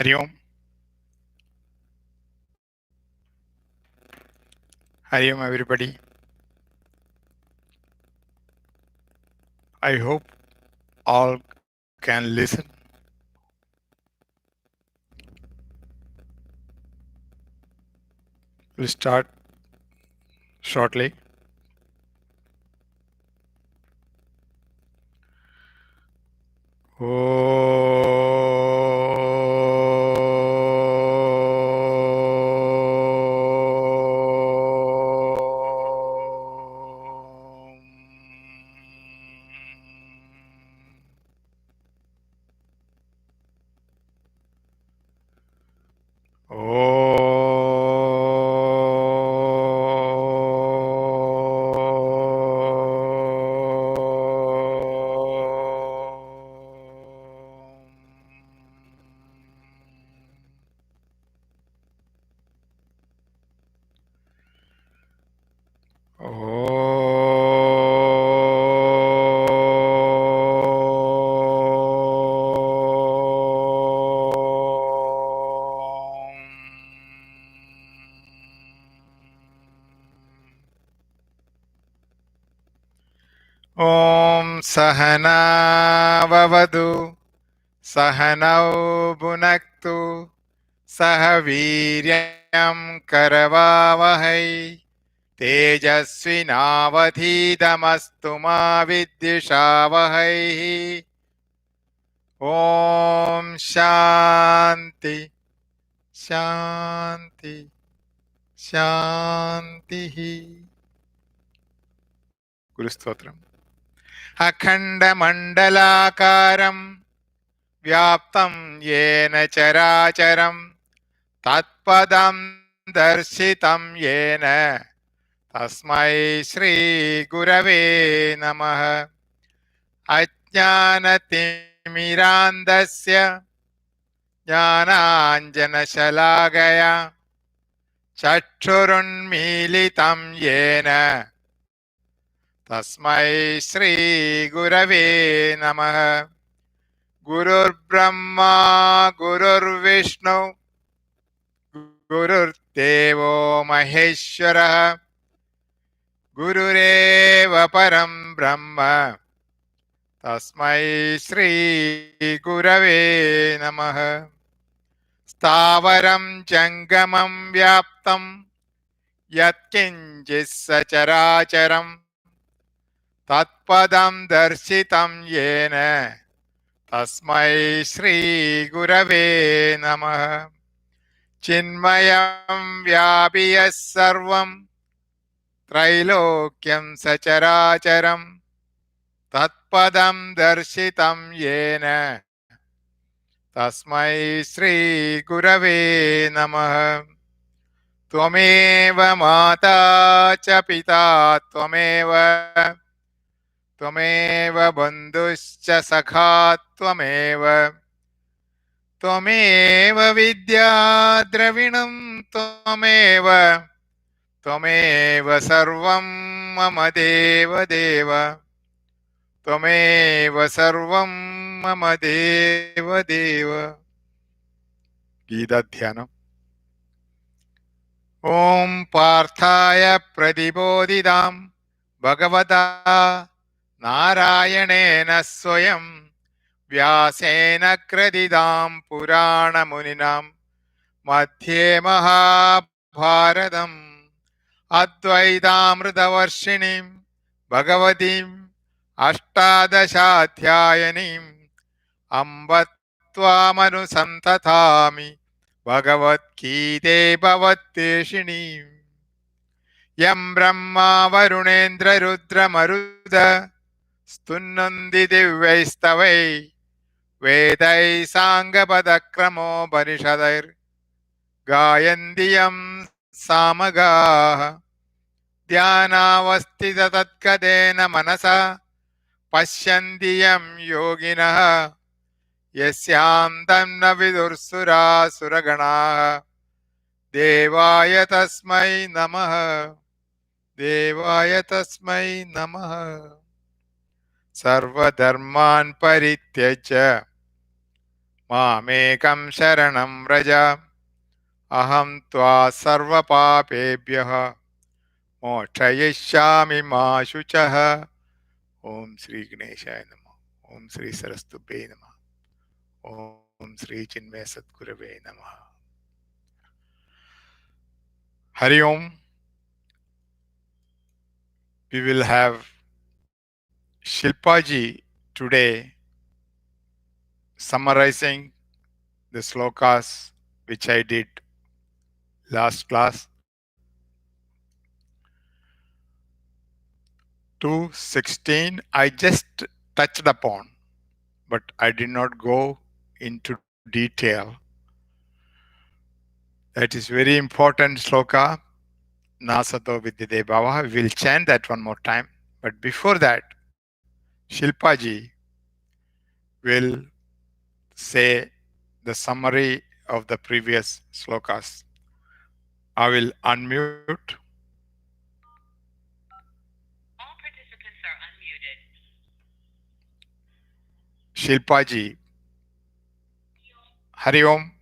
Hari Om. Hari Om, everybody. I hope all can listen. We'll start shortly. Om Sahana Vavadu Sahanau Bhunaktu Sahaviryam Karavavahai Tejasvinavadhidamastu ma vidyashavahai. Om Shanti Shanti Shanti. Guru Stotram. Akhanda Mandalakaram Vyaptam Yena Characharam Tatpadam Darshitam Yena Tasmai Shri Gurave Namaha. Ajnanatimmirandasya Jnananjanashalakaya Chakshurunmilitam Yena Tasmai Shri Gurave Namaha. Gurur Brahma Gurur Vishnu Gurur Devo Maheshwara Gurureva Param Brahma Tasmai Shri Gurave Namaha. Stavaram Jangamam Vyaptam Yatkinjis Sacharacharam Tatpadam Darshitam Yena Tasmai Shri Gurave Namaha. Chinmayam Vyabhiyas Sarvam Trailokyam Sacharacharam Tatpadam Darshitam Yena Tasmai Shri Gurave Namaha. Tvameva Mata Cha Pita Tvameva Tvameva Bandhuscha Sakha Tvameva Tvameva Vidya Dravinam Tvameva Tvameva Sarvam Mama Deva Deva Tvameva Sarvam Mama Deva Deva. Gita Dhyanam. Om Parthaya Pradibodhidam Bhagavata Narayanena Swayam Vyasena Kradidam Purana Muninam Madhye Mahabharatam Advaidamritavarshinim Bhagavatim Ashtadashathyayanim Ambatvamanusantatami Bhagavad Gita Bhavatteshini. Yam Brahma Varunendra Rudra Maruda Stunnandi Divyaistavai Vedai Sangapadakrammo Parishadair Gayandiyam Samagaha Dhyanavastita Tatkadena Manasa Pashyandiyam Yoginaha Yasyam Tanna Vidursura Suraganaha Devaya Tasmai Namaha Devaya Tasmai Namaha. Sarva Dharman Parityaja मामेकं शरणं व्रज अहं त्वा सर्वपापेभ्यः मोक्षयिष्यामि मा शुचः. ओम श्री गणेशाय नमः. ओम श्री सरस्तुभ्ये नमः. ओम श्री चिन्मय सद्गुरवे नमः. Hari Om. We will have Shilpaji today summarizing the slokas which I did last class. 216 I just touched upon, but I did not go into detail. That is very important sloka. Nasato Vidyate Bhava. We will chant that one more time. But before that, Shilpaji will say the summary of the previous slokas. I will unmute. All participants are unmuted. Shilpaji. Hari Om.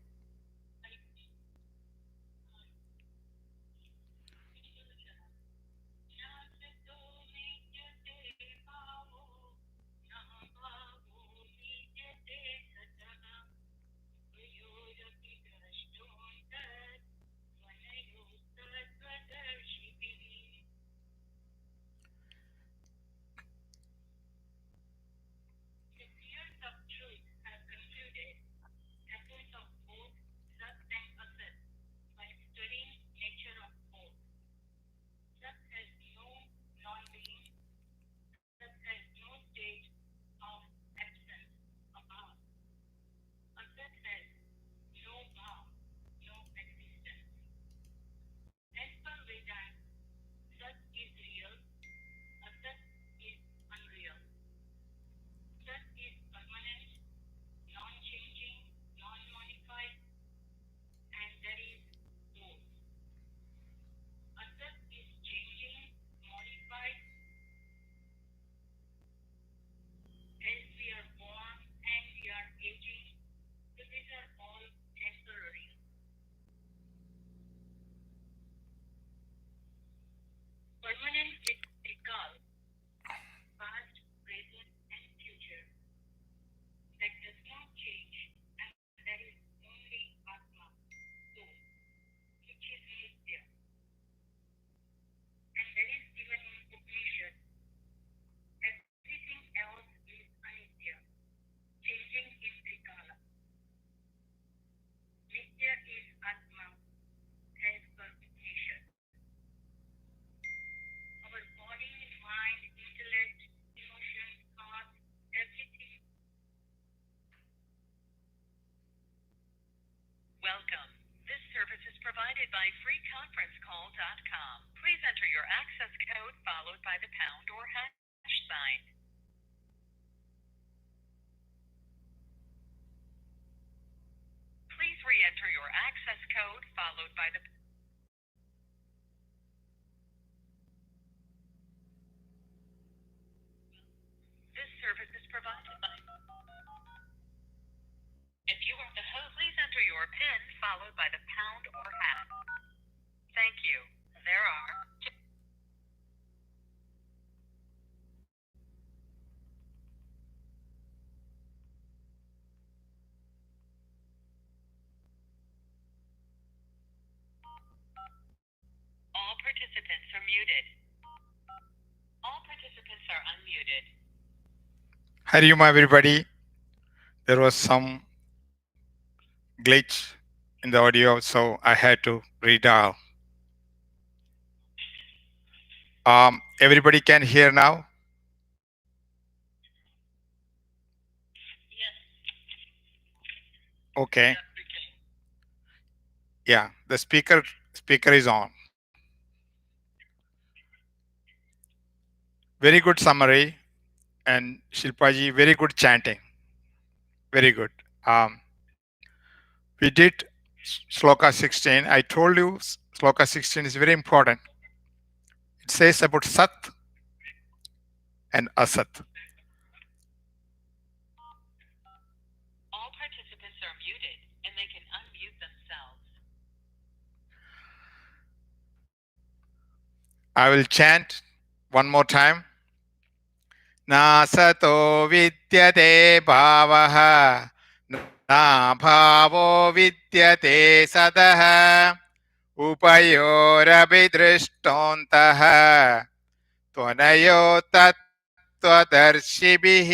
Welcome. This service is provided by freeconferencecall.com. Please enter your access code followed by the pound or hash sign. Please re-enter your access code followed by the This service is provided by If you are the host, please enter your PIN followed by the pound or hash. Thank you. There are all participants are muted. All participants are unmuted. Hari Om, everybody. There was some glitch in the audio, so I had to redial. Everybody can hear now? Yes. Okay. Yeah, the speaker is on. Very good summary, and Shilpaji, very good chanting. Very good. We did Sloka 16. I told you Sloka 16 is very important. It says about Sat and Asat. All participants I will chant one more time. नासतो विद्यते भावः नाभावो विद्यते सदः उभयोरपि दृष्टोऽन्तः त्वनयो तत्त्वदर्शिभिः.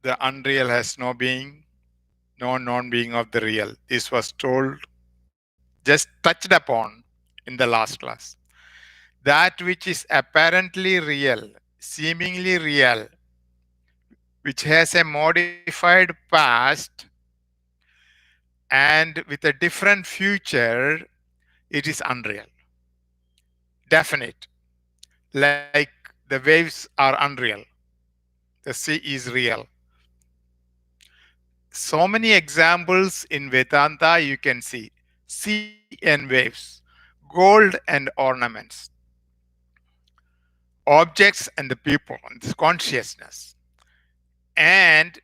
The unreal has no being, no non-being of the real. This was told, just touched upon in the last class. That which is apparently real, seemingly real, which has a modified past and with a different future, it is unreal. Definite. Like the waves are unreal, the sea is real. So many examples in Vedanta you can see sea and waves, gold and ornaments, objects and the people, and this consciousness, and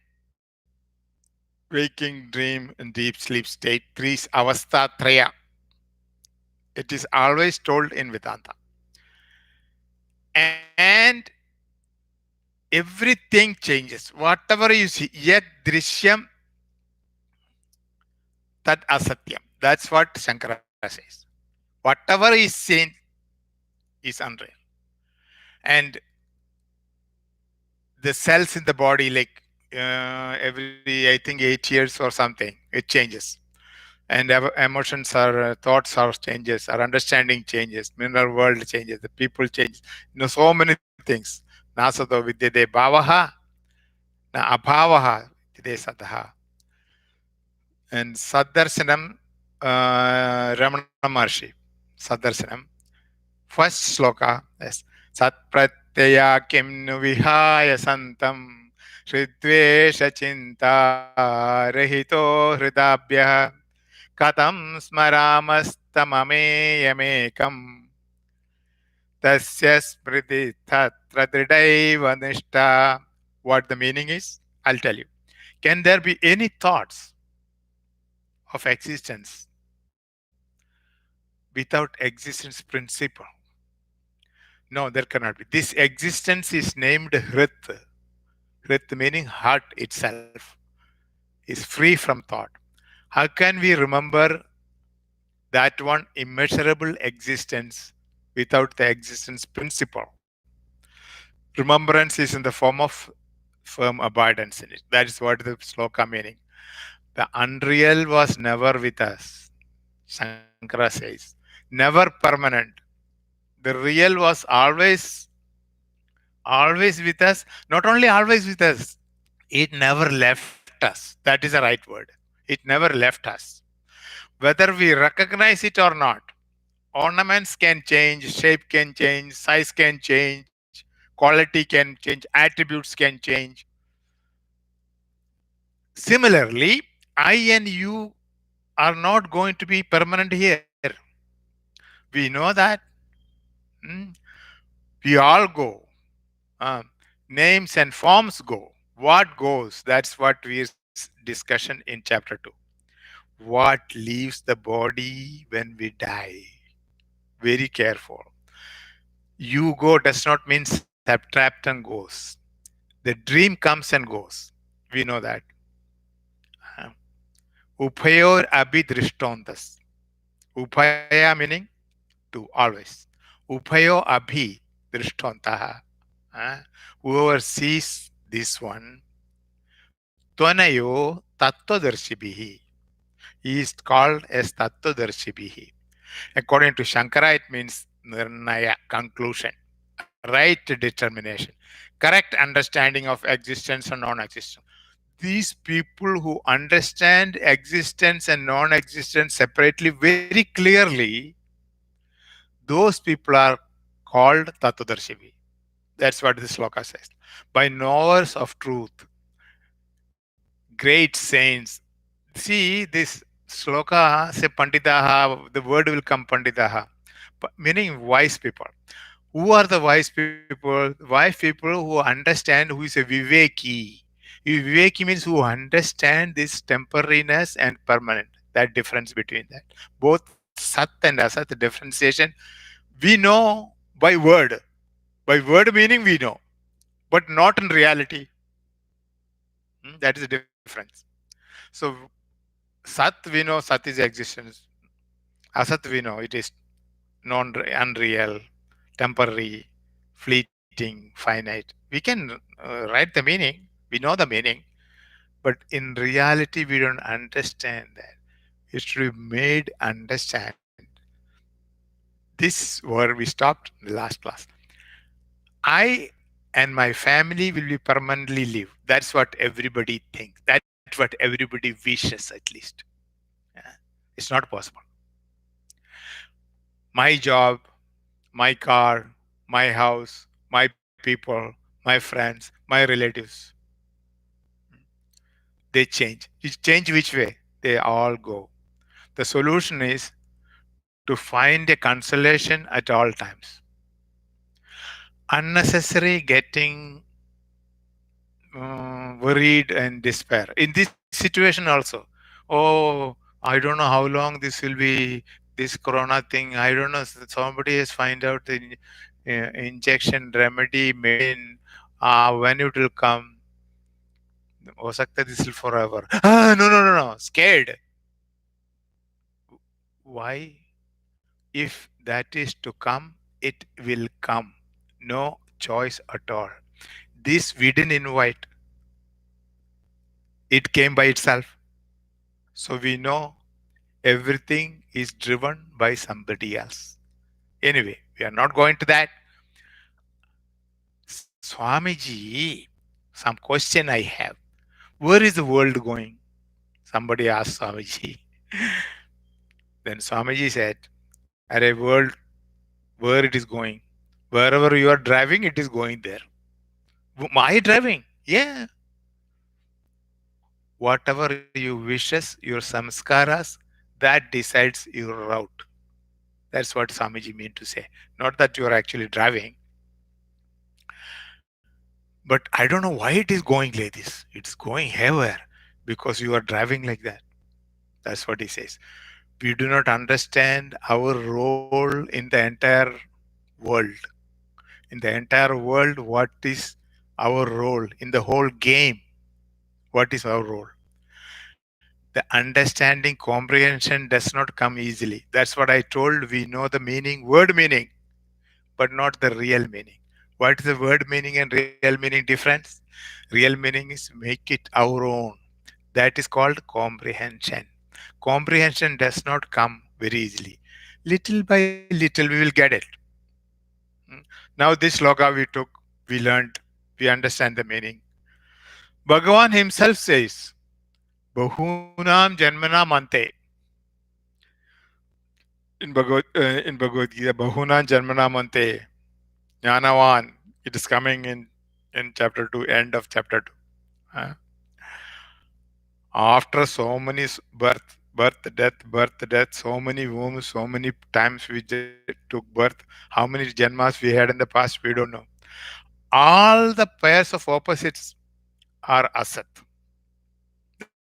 waking, dream, and deep sleep state, three avastha traya. It is always told in Vedanta. And everything changes. Whatever you see, yet drishyam tad asatyam. That's what Shankara says. Whatever is seen is unreal. And the cells in the body, like every, I think, 8 years or something, it changes. And our emotions, our thoughts, our changes, our understanding changes, mineral world changes, the people change. So many things. Nasato vidyate bhavaha, na abhavaha vidyate sadaha. And Saddarsanam, Ramana Maharshi, Saddarsanam, first sloka, yes. Sat pratyaya kim nu vihaya santam, hridvesha chinta rahito hridabhyah, katam smaramastamameyamekam, tasya smriti tatra dridaiva nishta. What the meaning is, I'll tell you. Can there be any thoughts of existence without existence principle? No, there cannot be. This existence is named Hrit. Hrit meaning heart itself is free from thought. How can we remember that one immeasurable existence without the existence principle? Remembrance is in the form of firm abidance in it. That is what the sloka meaning. The unreal was never with us, Shankara says. Never permanent. The real was always with us. Not only always with us, it never left us. That is the right word. It never left us. Whether we recognize it or not, ornaments can change, shape can change, size can change, quality can change, attributes can change. Similarly, I and you are not going to be permanent here. We know that. Hmm? We all go. Uh, Names and forms go. What goes? That's what we discussion in chapter 2. What leaves the body when we die? Very careful. You go does not mean subtract and goes. The dream comes and goes. We know that. Uh, Upayor abhidrishtontas. Upaya meaning to, always. Upayo abhi drishtontaha. Whoever sees this one, Tvanayo tattvadarshibhihi. He is called as tattvadarshibhihi. According to Shankara, it means nirnaya, conclusion, right determination, correct understanding of existence and non-existence. These people who understand existence and non-existence separately very clearly, those people are called tattvadarshibhi. That's what this sloka says. By knowers of truth, great saints. See, this sloka say panditaha, the word will come panditaha, meaning wise people. Who are the wise people? Wise people who understand, who is a viveki. Viveki means who understand this temporariness and permanent. That difference between that. Both are Sat and Asat differentiation, we know by word. By word meaning we know, but not in reality. That is the difference. So Sat we know Sat is existence. Asat we know it is unreal, temporary, fleeting, finite. We can write the meaning. We know the meaning, but in reality we don't understand that. It should be made understand. This where we stopped in the last class. I and my family will be permanently live. That's what everybody thinks. That's what everybody wishes, at least. Yeah. It's not possible. My job, my car, my house, my people, my friends, my relatives, they change. You change which way? They all go. The solution is to find a consolation at all times. Unnecessary getting worried and despair. In this situation also, oh, I don't know how long this will be, this corona thing. I don't know. Somebody has find out the injection remedy medicine. When it will come, हो सकता है this will forever. No, no, no, no. Scared. Why? If that is to come, it will come. No choice at all. This we didn't invite. It came by itself. So we know everything is driven by somebody else. Anyway, we are not going to that. Swamiji, some question I have. Where is the world going? Somebody asked Swamiji. Then Swamiji said, Array world, where it is going? Wherever you are driving, it is going there. My driving? Yeah. Whatever you wishes, your samskaras, that decides your route. That's what Swamiji meant to say. Not that you are actually driving, but I don't know why it is going like this. It's going everywhere because you are driving like that. That's what he says. We do not understand our role in the entire world. In the entire world, what is our role in the whole game? What is our role? The understanding comprehension does not come easily. That's what I told. We know the meaning, word meaning, but not the real meaning. What is the word meaning and real meaning difference? Real meaning is make it our own. That is called comprehension. Comprehension does not come very easily. Little by little, we will get it. Hmm. Now, this sloka we took, we learned, we understand the meaning. Bhagavan himself says, Bahunam Janmana Mante. In Bhagavad Gita, Bahunam Janmana Mante. Jnanavan. It is coming in chapter 2, end of chapter 2. Uh, After so many birth, death, so many wombs, so many times we took birth, how many janmas we had in the past, we don't know. All the pairs of opposites are asat.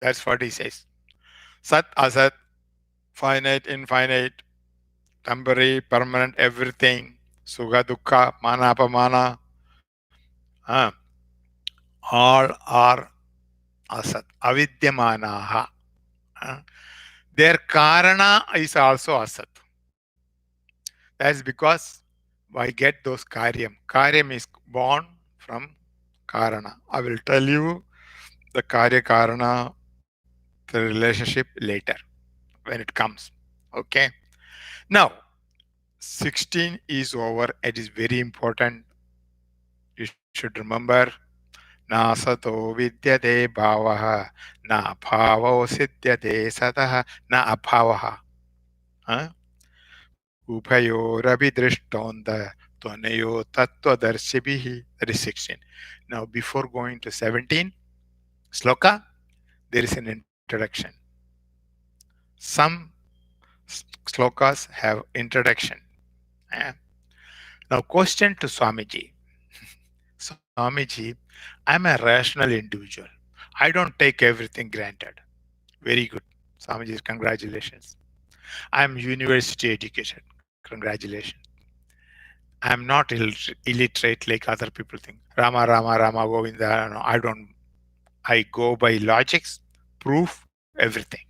That's what he says. Sat, asat, finite, infinite, temporary, permanent, everything. Sukha, dukkha, mana, apamana. Uh, all are asat. Avidyamanaha. Uh, their karana is also asat. That's because I get those karyam. Karyam is born from karana. I will tell you the karya karana, the relationship later when it comes. Okay. Now, 16 is over. It is very important. You should remember. Na sato vidyate bhavaha, na bhavo siddhyate satah, na abhavaha. Huh? Uphayorabhidrishtonda tvanayo tattvadarshibhihi. That is 16. Now, before going to 17, sloka, there is an introduction. Some slokas have introduction. Eh? Now, question to Swamiji. Swamiji, I'm a rational individual. I don't take everything granted. Very good. Swamiji, congratulations. I'm university educated. Congratulations. I'm not illiterate like other people think. Rama, Rama, Rama, Govinda. No, I don't. I go by logics, proof, everything.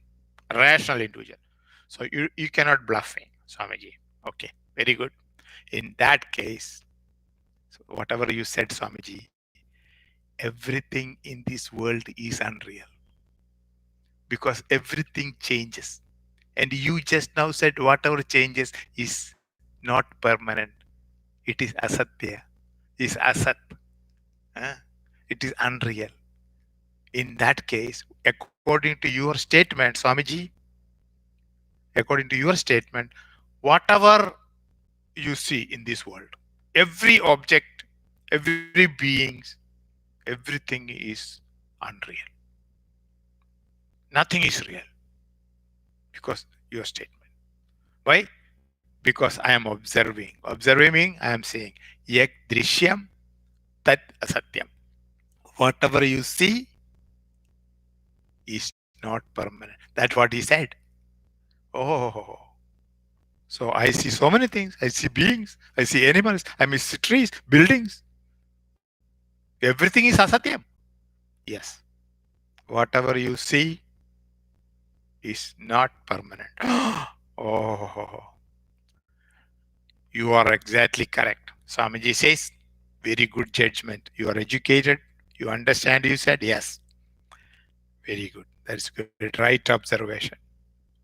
Rational individual. So you cannot bluff me, Swamiji. Okay, very good. In that case, so whatever you said, Swamiji, everything in this world is unreal because everything changes. And you just now said whatever changes is not permanent. It is asatya, is asat. Huh? It is unreal. In that case, according to your statement, Swamiji, according to your statement, whatever you see in this world, every object, every beings, everything is unreal. Nothing is real because your statement. Why? Because I am observing. Observing means I am saying yak drishyam tat asatyam. Whatever you see is not permanent. That's what he said. Oh, so I see so many things. I see beings. I see animals. I see trees, buildings. Everything is asatyam. Yes. Whatever you see is not permanent. Oh, you are exactly correct. Swamiji says, very good judgment. You are educated. You understand, you said, yes. Very good. That's good. Right observation.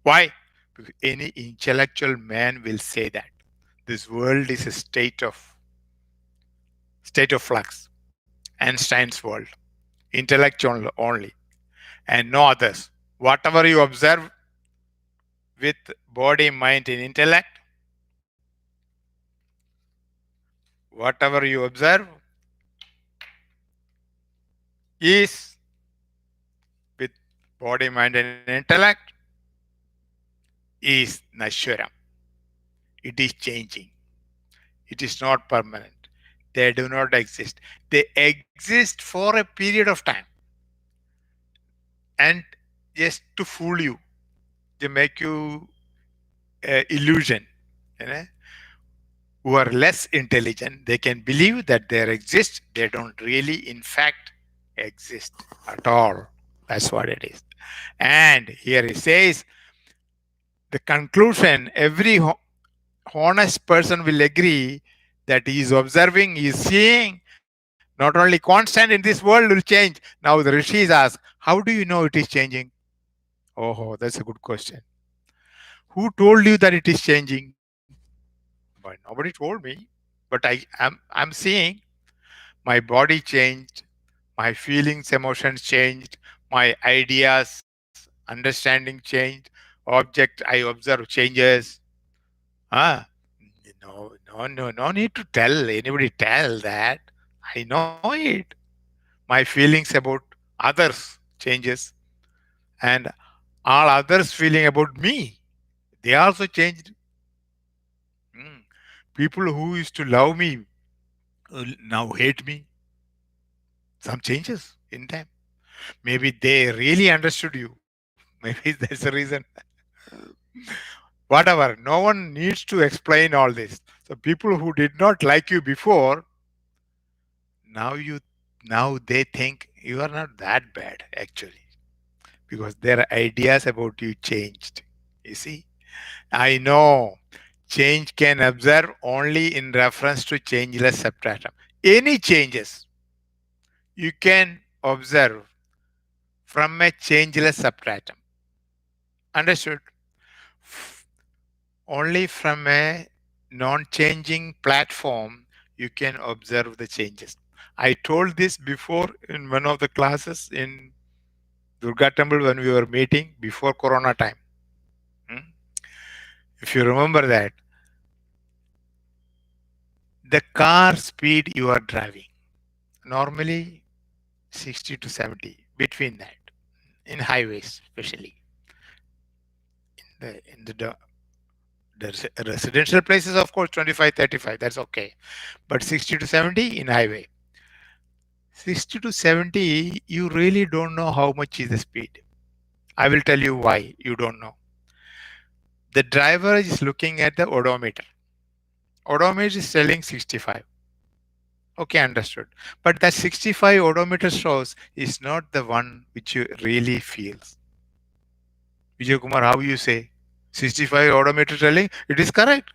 Why? Because any intellectual man will say that this world is a state of flux. Einstein's world. Intellectual only. And no others. Whatever you observe with body, mind, and intellect, whatever you observe is with body, mind, and intellect is Nashwaram. It is changing. It is not permanent. They do not exist. They exist for a period of time. And just to fool you, they make you illusion. You know? Who are less intelligent, they can believe that they exist. They don't really, in fact, exist at all. That's what it is. And here it says the conclusion every honest person will agree that he is observing, he is seeing, not only constant in this world will change. Now the rishis ask, how do you know it is changing? Oh, that's a good question. Who told you that it is changing? But nobody told me. But I'm seeing my body changed, my feelings, emotions changed, my ideas, understanding changed, object I observe changes. Ah, no need to tell anybody tell that. I know it. My feelings about others changes, and all others feeling about me, they also changed. Mm. People who used to love me now hate me. Some changes in them. Maybe they really understood you. Maybe that's the reason. Whatever. No one needs to explain all this. So people who did not like you before, now you now they think you are not that bad actually because their ideas about you changed. You see? I know change can observe only in reference to changeless substratum. Any changes you can observe from a changeless substratum. Understood? Only from a non-changing platform you can observe the changes. I told this before in one of the classes in Durga temple when we were meeting before Corona time. Hmm? If you remember that, the car speed you are driving, normally 60 to 70, between that, in highways especially. The residential places, of course, 25, 35, that's okay. But 60 to 70 in highway. 60 to 70, you really don't know how much is the speed. I will tell you why you don't know. The driver is looking at the odometer. Odometer is telling 65. Okay, understood. But that 65 odometer shows is not the one which you really feels. Vijay Kumar, how you say? 65 odometer telling it is correct.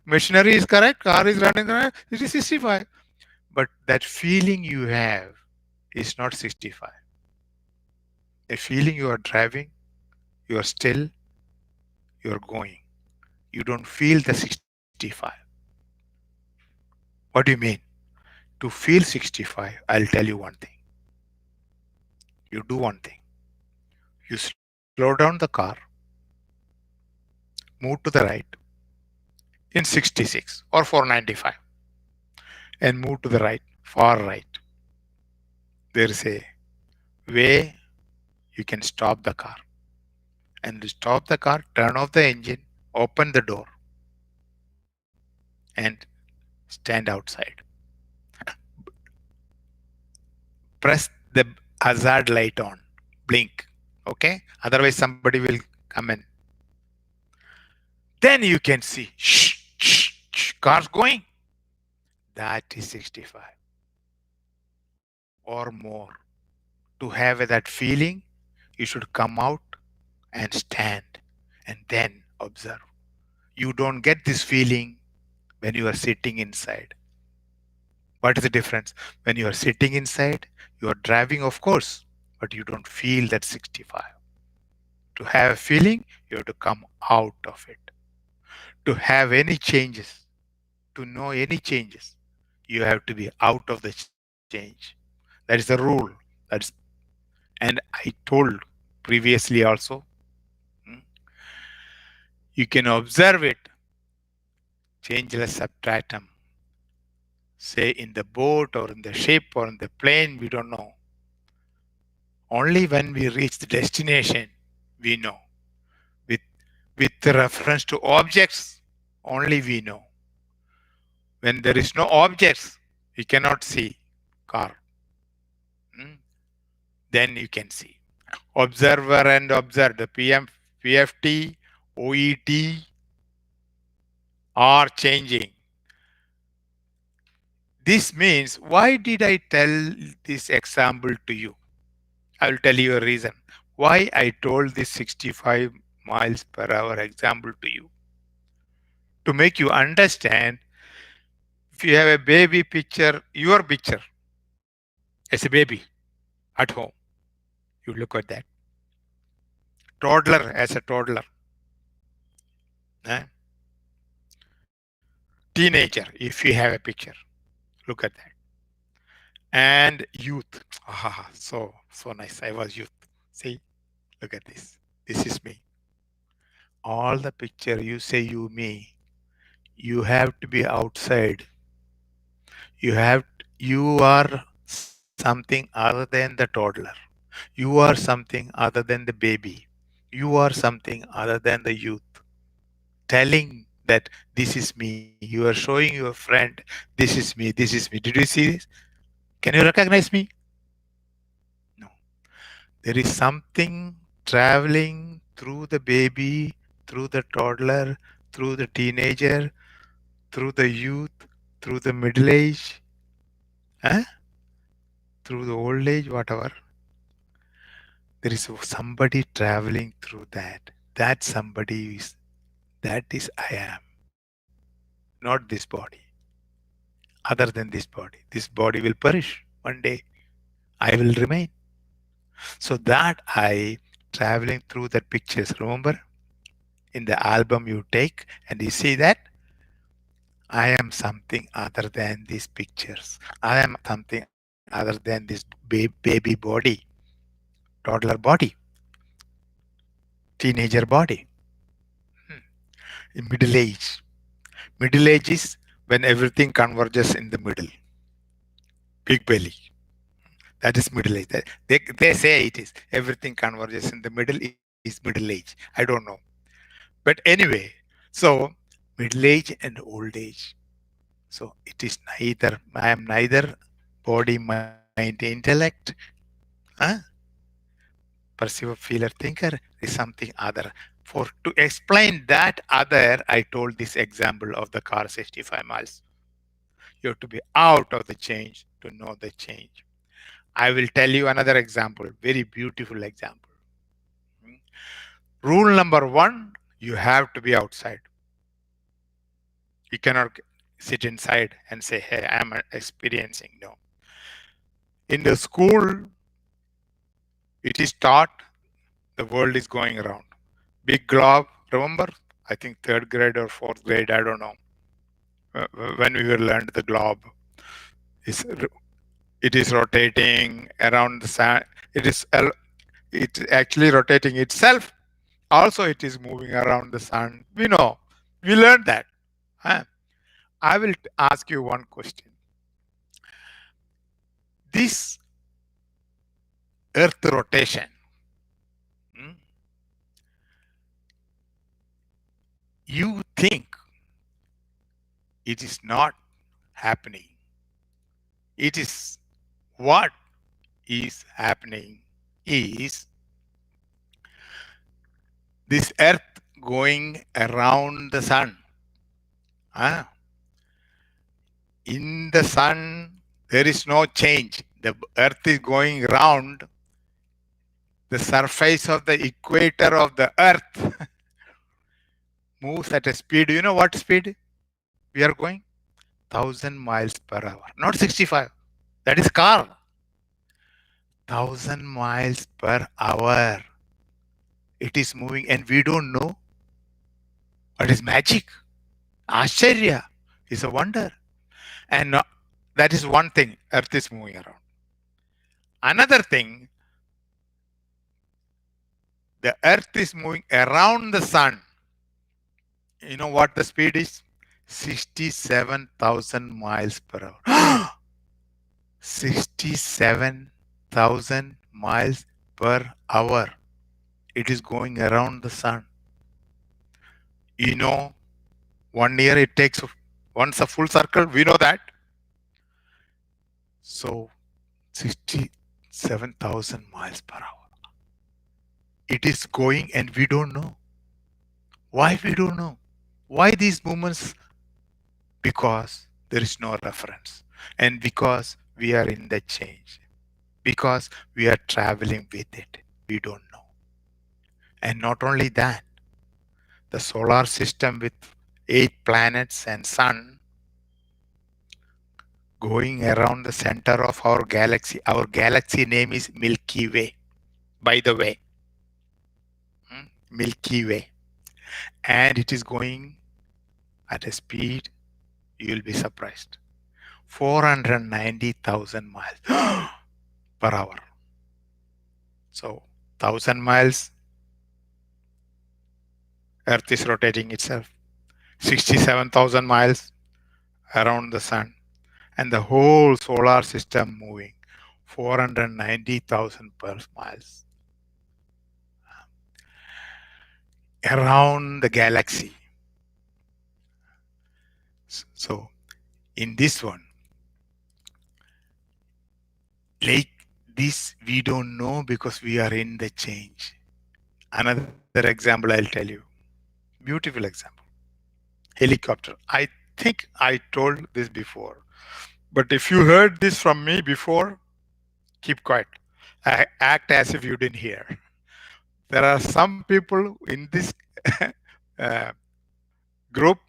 Machinery is correct. Car is running correct. It is 65. But that feeling you have is not 65. A feeling you are driving, you are still, you are going. You don't feel the 65. What do you mean? To feel 65, I'll tell you one thing. You do one thing. You slow down the car, move to the right in 66 or 495 and move to the right, far right. There is a way you can stop the car. And to stop the car, turn off the engine, open the door, and stand outside. Press the hazard light on, blink. Okay? Otherwise, somebody will come in. Then you can see, shh, shh, shh, car's going. That is 65 or more. To have that feeling, you should come out and stand and then observe. You don't get this feeling when you are sitting inside. What is the difference? When you are sitting inside, you are driving, of course, but you don't feel that 65. To have a feeling, you have to come out of it. To have any changes, to know any changes, you have to be out of the change. That is the rule. That's and I told previously also, mm, you can observe it, changeless substratum, say in the boat or in the ship or in the plane, we don't know. Only when we reach the destination, we know. With with reference to objects, only we know. When there is no objects, we cannot see car. Mm, then you can see. Observer and observed, the PFT, OET are changing. This means, why did I tell this example to you? I will tell you a reason. Why I told this 65 miles per hour example to you. To make you understand, if you have a baby picture, your picture as a baby at home, you look at that. Toddler as a toddler, eh? Teenager, if you have a picture, look at that. And youth, so nice. I was youth. See, look at this. This is me. All the picture you say you me, you have to be outside. You are something other than the toddler. You are something other than the baby. You are something other than the youth. Telling that this is me. You are showing your friend, this is me, this is me. Did you see this? Can you recognize me? No. There is something traveling through the baby, through the toddler, through the teenager, through the youth, through the middle age, eh? Through the old age, whatever. There is somebody traveling through that. That somebody is, that is I am, not this body. Other than this body will perish one day. I will remain. So that I traveling through the pictures. Remember, in the album you take and you see that I am something other than these pictures. I am something other than this baby body, toddler body, teenager body, in middle age. Middle age is when everything converges in the middle. Big belly. That is middle age. They say it is. Everything converges in the middle is middle age. I don't know. But anyway, so middle age and old age. So it is neither, I am neither body, mind, intellect, huh? Perceiver, feeler, thinker is something other. For to explain that other, I told this example of the car 65 miles. You have to be out of the change to know the change. I will tell you another example, very beautiful example. Hmm. Rule number one, you have to be outside. You cannot sit inside and say, hey, I'm experiencing. No. In the school, it is taught the world is going around. Big globe, remember? I think third grade or fourth grade, I don't know. When we were learned the globe is it is rotating around the sun. It is it actually rotating itself. Also, it is moving around the sun. We know. We learned that. Huh? I will ask you one question. This Earth rotation, hmm, you think it is not happening. It is what is happening is this Earth going around the sun. Huh? In the sun, there is no change. The Earth is going round the surface of the equator of the Earth moves at a speed. You know what speed we are going? 1,000 miles per hour. Not 65. That is car. 1,000 miles per hour. It is moving and we don't know what is magic. Ashcharya is a wonder. And that is one thing. Earth is moving around. Another thing, the Earth is moving around the sun. You know what the speed is? 67,000 miles per hour. 67,000 miles per hour. It is going around the sun. You know, 1 year it takes once a full circle. We know that. So, 67,000 miles per hour. It is going and we don't know. Why we don't know? Why these movements? Because there is no reference. And because we are in the change. Because we are traveling with it. We don't know. And not only that, the solar system with 8 planets and sun going around the center of our galaxy. Our galaxy name is Milky Way, by the way. Milky Way. And it is going at a speed, you will be surprised. 490,000 miles per hour. So, 1,000 miles, Earth is rotating itself. 67,000 miles around the sun. And the whole solar system moving 490,000 miles around the galaxy. So, in this one, like this, we don't know because we are in the change. Another example I'll tell you. Beautiful example. Helicopter. I think I told this before. But if you heard this from me before, keep quiet. Act as if you didn't hear. There are some people in this uh, group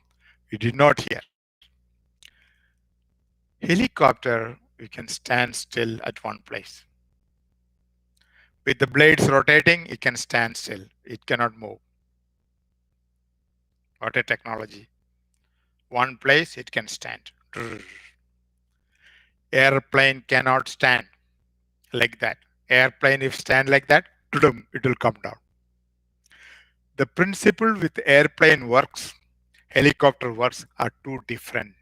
we did not hear. Helicopter, we can stand still at one place. With the blades rotating, it can stand still. It cannot move. What a technology. One place, it can stand. Airplane cannot stand like that. Airplane, if stand like that, it will come down. The principle with airplane works, helicopter works are two different.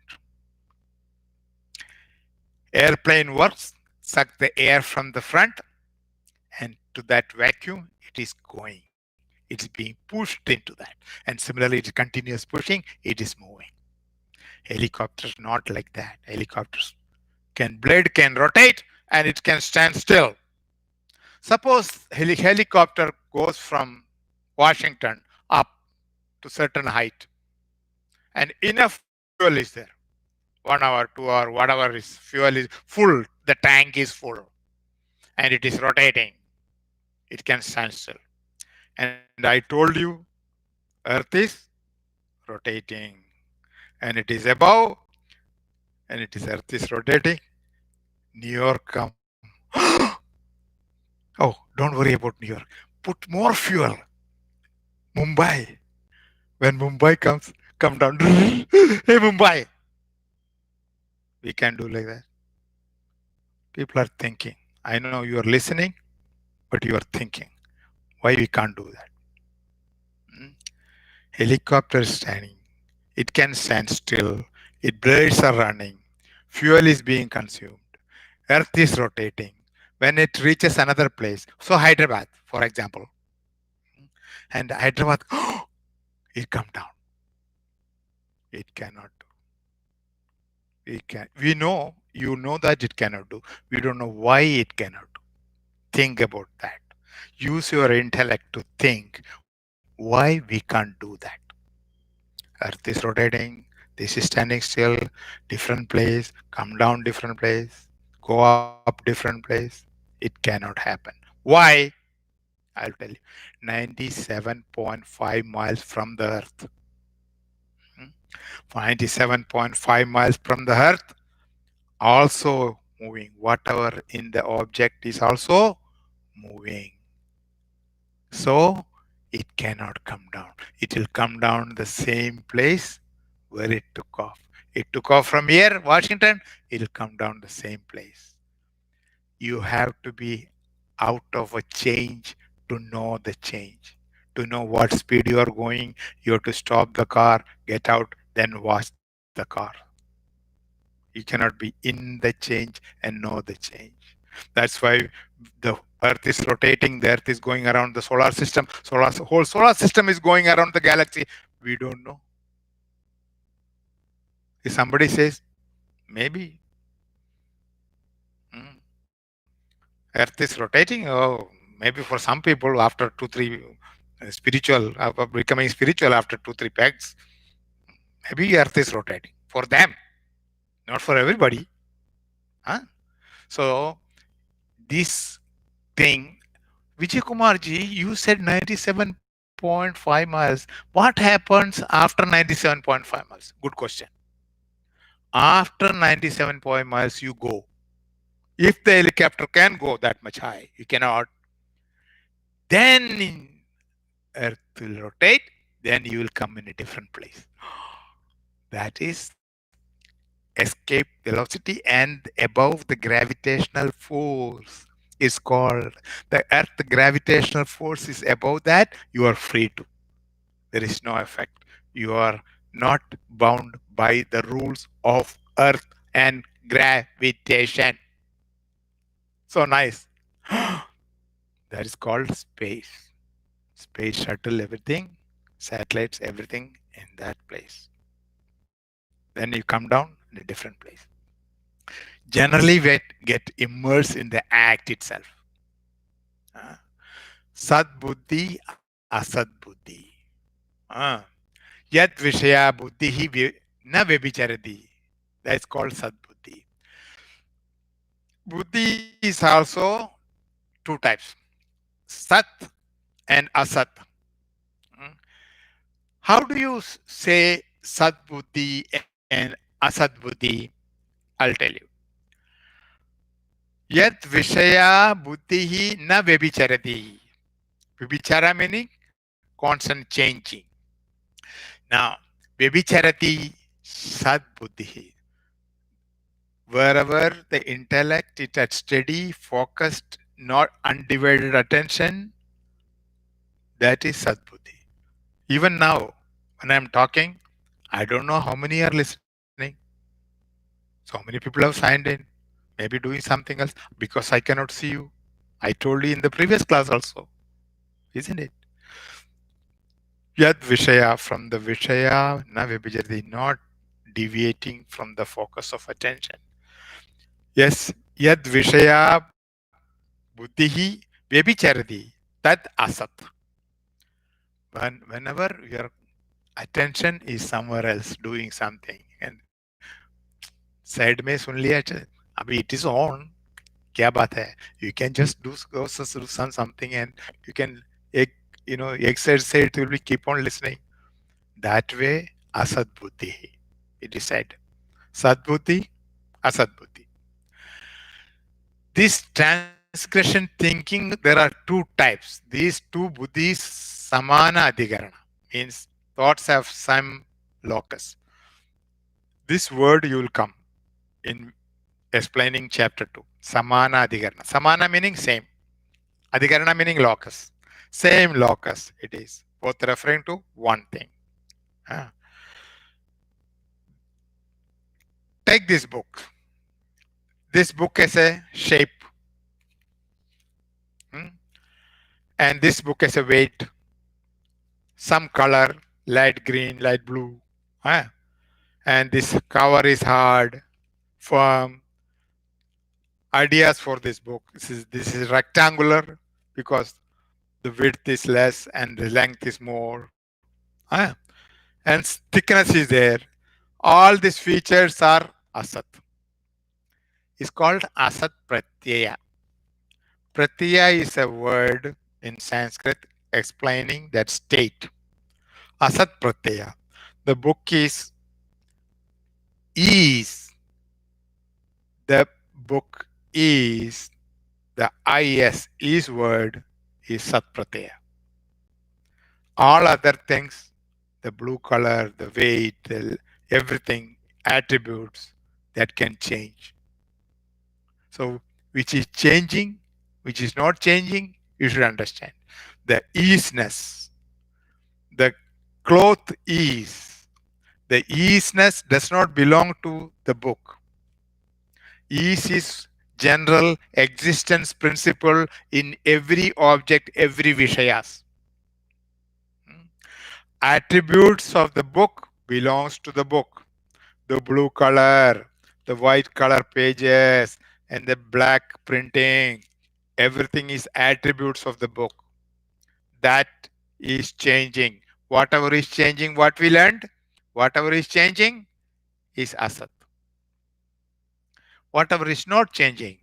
Airplane works, suck the air from the front, and to that vacuum, it is going. It's being pushed into that. And similarly, it continues pushing, it is moving. Helicopters not like that. Helicopters blade can rotate and it can stand still. Suppose helicopter goes from Washington to certain height, and enough fuel is there. 1 hour, 2 hour, whatever is fuel is full. The tank is full, and it is rotating. It can stand still. And I told you, Earth is rotating, and it is above, and it is Earth is rotating. New York come. Oh, don't worry about New York. Put more fuel. Mumbai. When Mumbai comes, come down. Hey, Mumbai. We can do like that. People are thinking. I know you are listening, but you are thinking. Why we can't do that? Hmm? Helicopter is standing. It can stand still. Its blades are running. Fuel is being consumed. Earth is rotating. When it reaches another place, so Hyderabad, for example, and Hyderabad, it come down. It cannot do. It can. We know, you know that it cannot do. We don't know why it cannot do. Think about that. Use your intellect to think why we can't do that. Earth is rotating. This is standing still. Different place. Come down different place. Go up different place. It cannot happen. Why? I'll tell you. 97.5 miles from the Earth. Hmm? 97.5 miles from the Earth. Also moving. Whatever in the object is also moving. So it cannot come down. It will come down the same place where it took off. It took off from here, Washington, it will come down the same place. You have to be out of a change to know the change. To know what speed you are going, you have to stop the car, get out, then watch the car. You cannot be in the change and know the change. That's why the Earth is rotating, the Earth is going around the solar system, whole solar system is going around the galaxy. We don't know. If somebody says, maybe mm, Earth is rotating, oh, maybe for some people after 2, 3 spiritual, becoming spiritual after 2, 3 pegs, maybe Earth is rotating for them, not for everybody. Huh? So this thing, Vijay Kumar ji, you said 97.5 miles. What happens after 97.5 miles? Good question. After 97.5 miles, you go. If the helicopter can go that much high, you cannot. Then Earth will rotate. Then you will come in a different place. That is escape velocity and above the gravitational force is called. The Earth gravitational force is above that. You are free to. There is no effect. You are not bound by the rules of Earth and gravitation. So nice. That is called space. Space shuttle, everything, satellites, everything in that place. Then you come down in a different place. Generally, we get immersed in the act itself. Uh, Sad buddhi, asad buddhi. Uh, Yat vishaya buddhi na vyabhicharati. That's called sadbuddhi. Buddhi is also two types, sat and asat. Mm. How do you say sadbuddhi and asad buddhi? I'll tell you. Yat vishaya buddhi na vyabhicharati. Vyabhichara meaning constant changing. Now, vyabhicharati sadbuddhi. Wherever the intellect is at steady, focused, not undivided attention, that is sadbuddhi. Even now, when I'm talking, I don't know how many are listening. So many people have signed in, maybe doing something else because I cannot see you. I told you in the previous class also, isn't it? Yad Vishaya, from the Vishaya, na vibhijati, not deviating from the focus of attention. Yes, Yad Vishaya Buddhihi Vyabhicharati, Tad Asat. Whenever you are Attention is somewhere else doing something. And side में सुन लिया, अभी it is on, क्या बात है? You can just do something, and you can एक exercise say it will be keep on listening. That way, asad buddhi. It is said. Sat buddhi, asad buddhi. This transgression thinking, there are two types. These two buddhis samana adhikarana means thoughts have some locus. This word you will come in explaining chapter 2. Samana adhikarana. Samana meaning same. Adhikarana meaning locus. Same locus it is. Both referring to one thing. Ah. Take this book. This book has a shape. Hmm? And this book has a weight. Some color, light green, light blue. Ah. And this cover is hard, firm. Ideas for this book. This is rectangular because the width is less and the length is more. Ah. And thickness is there. All these features are asat. It's called asat pratyaya. Pratyaya is a word in Sanskrit explaining that state. Asat pratyaya. The book is the book is the is word is sat pratyaya. All other things, the blue color, the weight, everything, attributes that can change. So, which is changing, which is not changing, you should understand. The easiness, the cloth ease, the easiness does not belong to the book. Ease is general existence principle in every object, every vishayas. Hmm. Attributes of the book belongs to the book. The blue color, the white color pages, and the black printing. Everything is attributes of the book. That is changing. Whatever is changing, what we learned, whatever is changing is asat. Whatever is not changing,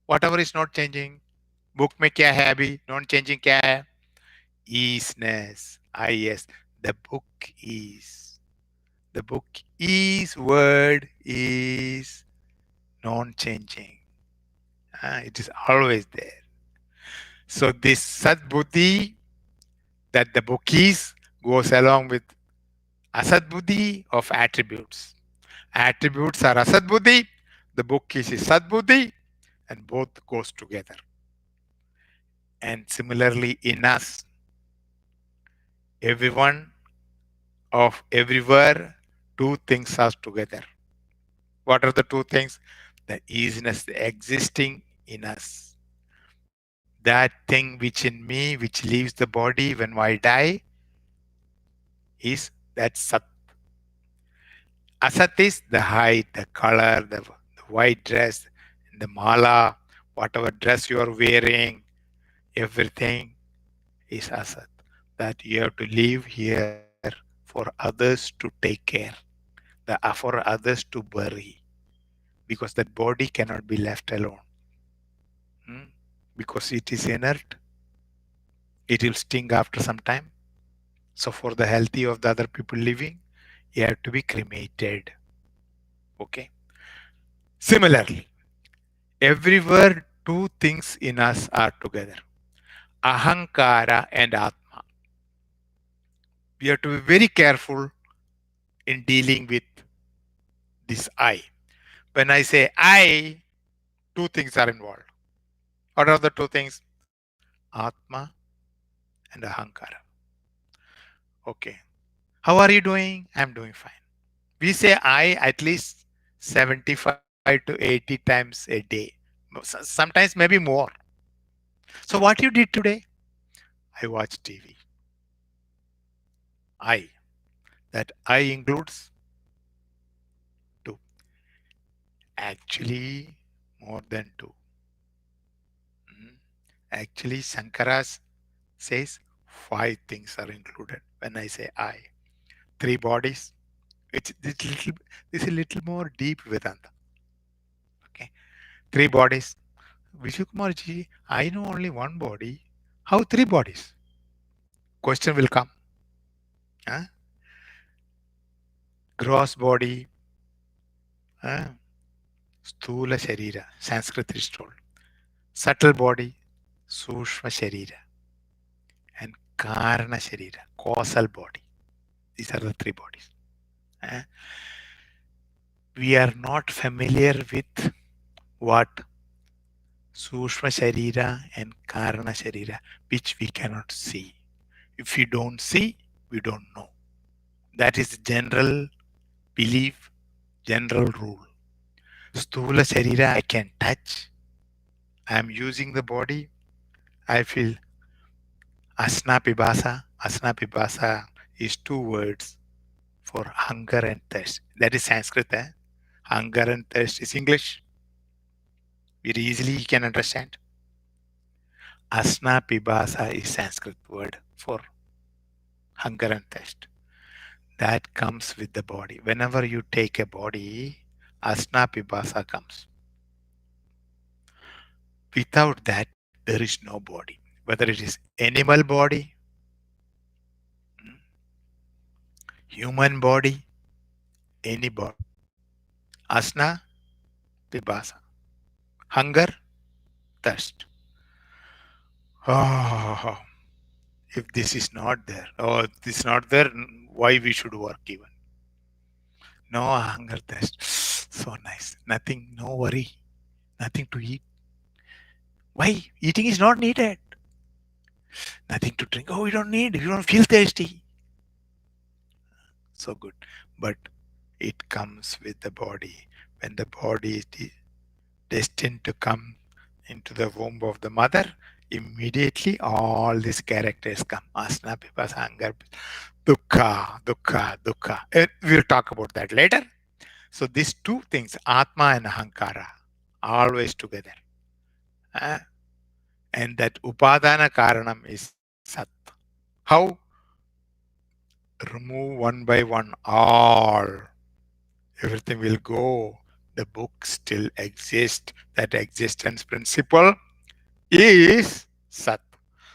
whatever is not changing, book में क्या है अभी non changing क्या है? Easiness. Ah yes, the book is. The book is word is non changing. It is always there. So this sat buddhi that the book is goes along with asad buddhi of attributes. Attributes are asad buddhi, the book is sat buddhi, and both goes together. And similarly in us, everyone of everywhere, two things are together. What are the two things? The easiness existing in us. That thing which in me, which leaves the body when I die, is that sat. Asat is the height, the color, the white dress, the mala, whatever dress you are wearing, everything is asat. That you have to live here for others to take care, for others to bury, because that body cannot be left alone. Hmm? Because it is inert, it will sting after some time. So for the healthy of the other people living, you have to be cremated. Okay. Similarly, everywhere two things in us are together. Ahankara and Atma. We have to be very careful in dealing with this I. When I say I, two things are involved. What are the two things? Atma and Ahankara. Okay. How are you doing? I'm doing fine. We say I at least 75 to 80 times a day. Sometimes maybe more. So what you did today? I watched TV. I. That I includes two. Actually, more than two. Mm. Actually, Shankara says five things are included when I say I. three bodies. This is a little more deep Vedanta. Okay, three bodies. Vijay Kumar ji, I know only one body. How three bodies? Question will come. Huh? Gross body, huh? Sthula Sharira, Sanskrit is told. Subtle body, Sushma Sharira, and Karana Sharira, causal body. These are the three bodies. huh? We are not familiar with what Sushma Sharira and Karana Sharira, which we cannot see. If we don't see, we don't know. That is the general belief, general rule. Sthula Sharira I can touch. I am using the body. I feel Asna Pibasa. Asna Pibasa is two words for hunger and thirst. That is Sanskrit. Hunger and thirst is English. Very easily you can understand. Asna Pibasa is Sanskrit word for hunger and thirst. That comes with the body. Whenever you take a body, Asna Pibasa comes. Without that, there is no body. Whether it is animal body, human body, any body. Asna Pibasa. Hunger, thirst. Oh, if this is not there, or this is not there, why we should work even? No hunger, thirst. So nice. Nothing, no worry, nothing to eat. Why? Eating is not needed. Nothing to drink. Oh, we don't need. You don't feel thirsty. So good. But it comes with the body. When the body is destined to come into the womb of the mother, immediately all these characters come. Asna, Pipasa, Hunger, Dukkha, Dukkha, Dukkha. We'll talk about that later. So these two things, Atma and Ahankara, always together. Uh, and that Upadana Karanam is Sat. How? Remove one by one all. Everything will go. The book still exists. That existence principle is Sat.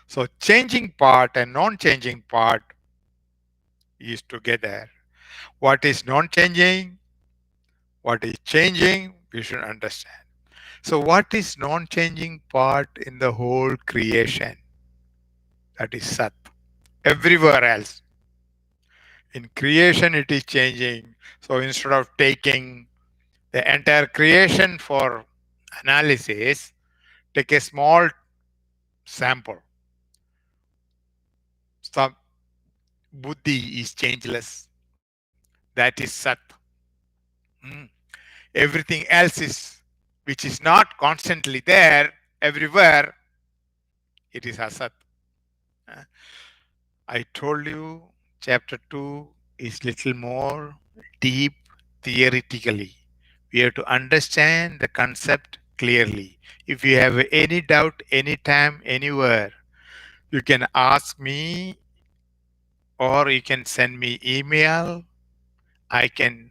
So changing part and non-changing part is together. What is non-changing? What is changing? We should understand. So what is non-changing part in the whole creation? That is Sat. Everywhere else. In creation it is changing. So instead of taking the entire creation for analysis, take a small sample. So buddhi is changeless. That is Sat. Hmm. Everything else is, which is not constantly there everywhere, it is Asat. Uh, I told you chapter 2 is little more deep theoretically. We have to understand the concept clearly. If you have any doubt anytime, anywhere, you can ask me or you can send me email. I can,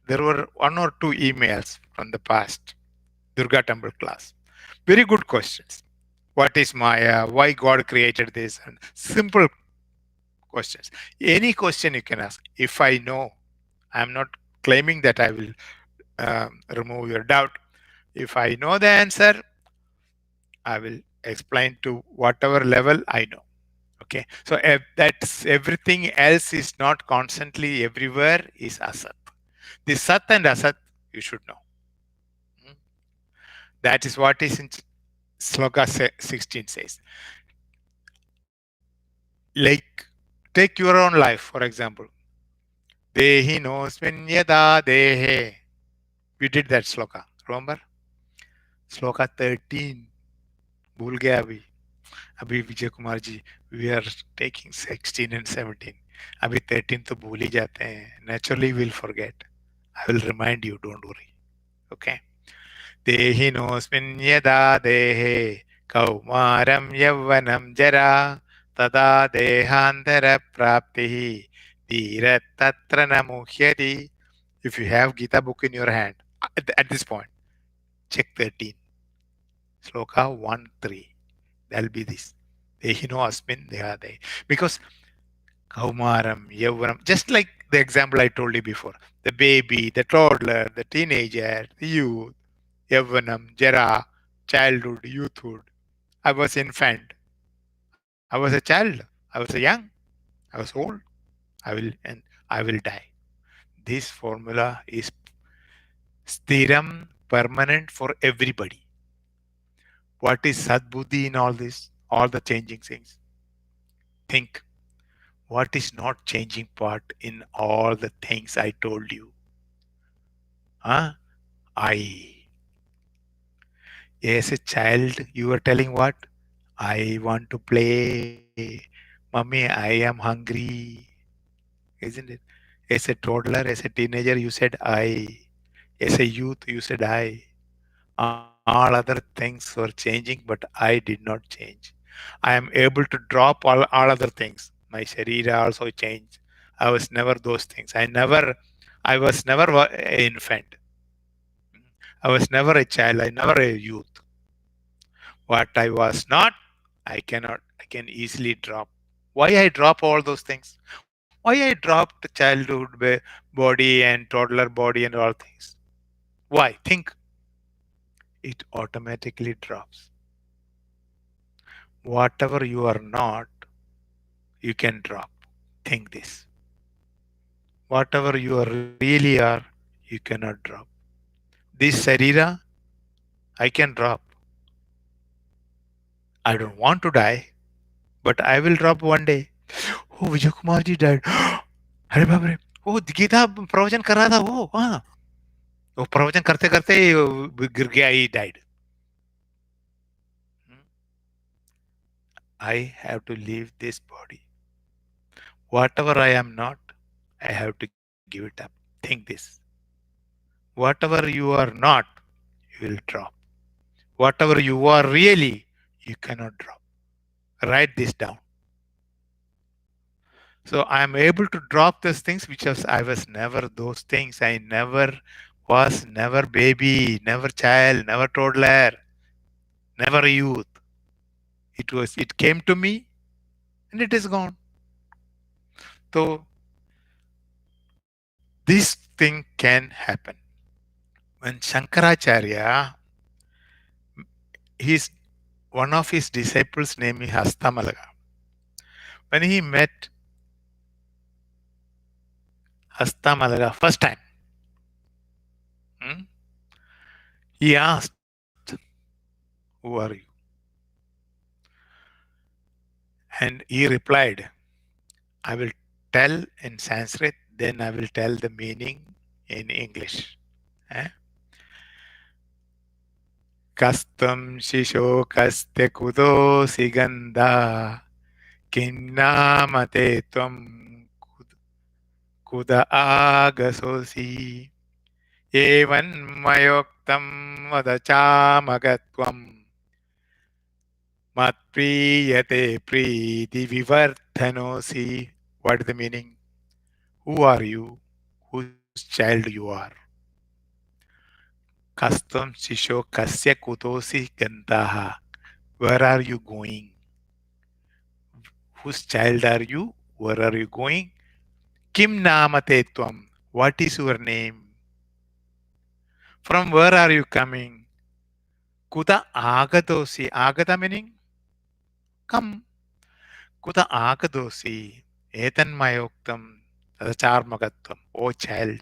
there were one or two emails from the past Durga temple class. Very good questions. What is Maya? Why God created this? And simple questions. Any question you can ask. If I know, I'm not claiming that I will remove your doubt. If I know the answer, I will explain to whatever level I know. Okay. So that's everything else is not constantly everywhere is Asat. The Sat and Asat you should know. Hmm. That is what is in Sloka 16 says. Like, take your own life, for example. Dehi nosmin yada dehe. We did that sloka. Remember? Sloka 13. भूल गया अभी Vijay Kumar ji we are taking 16 and 17. अभी 13 तो भूल ही जाते हैं. Naturally we'll forget. I will remind you, don't worry. Okay. देहिनोऽस्मिन् यदा देहे कौमारं यौवनं जरा तदा देहान्तरप्राप्तिः Dhira tatra na muhyati. If you have Gita book in your hand, at this point, check 13. Sloka 1 3. That'll be this. Dehino asmin dehade. Because Kaumaram, Yavaram, just like the example I told you before, the baby, the toddler, the teenager, the youth, Yavanam, Jara, childhood, youthhood. I was infant. I was a child. I was a young. I was old. And I will die. This formula is stiram, permanent for everybody. What is sadbuddhi in all this? All the changing things. Think. What is not changing part in all the things I told you? Huh? I. As a child, you were telling what? I want to play. Mommy, I am hungry. Isn't it? As a toddler, as a teenager, you said I. As a youth, you said I. All other things were changing, but I did not change. I am able to drop all other things. My sharira also changed. I was never those things. I was never an infant. I was never a child. I never a youth. What I was not, I can easily drop. Why I drop all those things? Why I dropped childhood body and toddler body and all things? Why? Think. It automatically drops. Whatever you are not, you can drop. Think this. Whatever you are really are, you cannot drop. This Sarira, I can drop. I don't want to die, but I will drop one day. Oh, Vijay Kumar ji died. अरे बाप रे, वो गीता प्रवचन कर रहा था वो, हाँ, वो प्रवचन करते करते गिर गया, ही died. I have to leave this body. Whatever I am not, I have to give it up. Think this. Whatever you are not, you will drop. Whatever you are really, you cannot drop. Write this down. So I am able to drop those things which I was never those things. I never was, never baby, never child, never toddler, never youth. It came to me and it is gone. So this thing can happen. When Shankaracharya, his one of his disciples name is Hastamalaga. When he met Hastamalaga first time, hmm, he asked, "Who are you?" And he replied, "I will tell in Sanskrit, then I will tell the meaning in English." Eh? Kastam shisho kaste kudo siganda kinnamate tvam kuda agasosi evan mayoktam vadachamagatvam matpriyate priti vivarthanosi. What is the meaning? Who are you? Whose child you are? Kastam shisho kasya kutosi gantaha. Where are you going? Whose child are you? Where are you going? Kim namate tvam. What is your name? From where are you coming? Kuta agatosi. Agata meaning come. Kuta agatosi. Etanmayoktam. Charmagatvam. Oh child,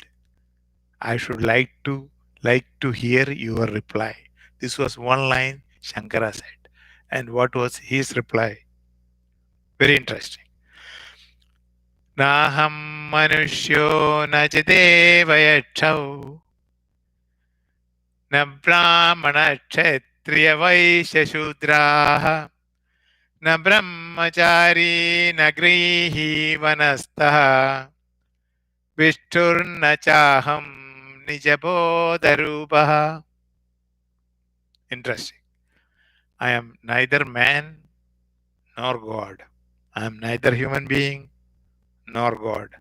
I should like to hear your reply. This was one line Shankara said. And what was his reply? Very interesting. Naham manushyo na च देवयक्षौ न ब्राह्मणक्षत्रियवैश्यशूद्राः न ब्रह्मचारी न गृही वनस्थः विष्ठुर्न चाहं निजबोधरूपः. Interesting. I am neither man nor God. I am neither human being nor God.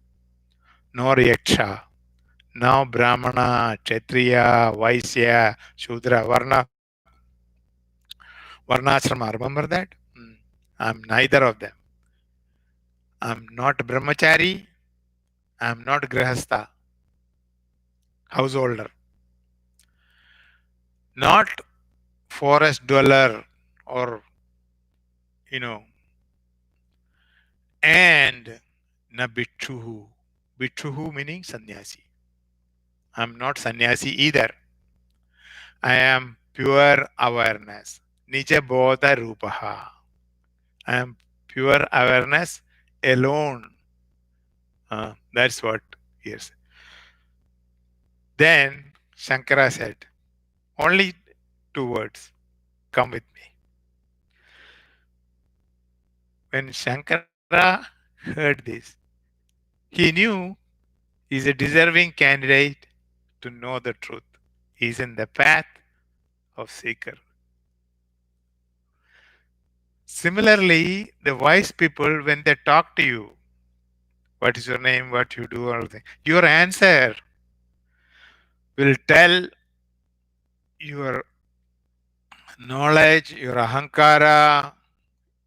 nor yaksha, no brahmana, kshatriya, vaisya, shudra, varnashrama. Remember that? I'm neither of them. I'm not brahmachari. I'm not grihastha, householder, not forest dweller, or you know, and na bitchuhu. Bitchuhu meaning sannyasi. I'm not sannyasi either. I am pure awareness. Nija bodha rupaha. I am pure awareness alone. That's what he is. Then Shankara said, only two words, come with me. When Shankara heard this, he knew he's a deserving candidate to know the truth. He's in the path of seeker. Similarly, the wise people, when they talk to you, what is your name, what you do, all things, your answer will tell your knowledge, your ahankara,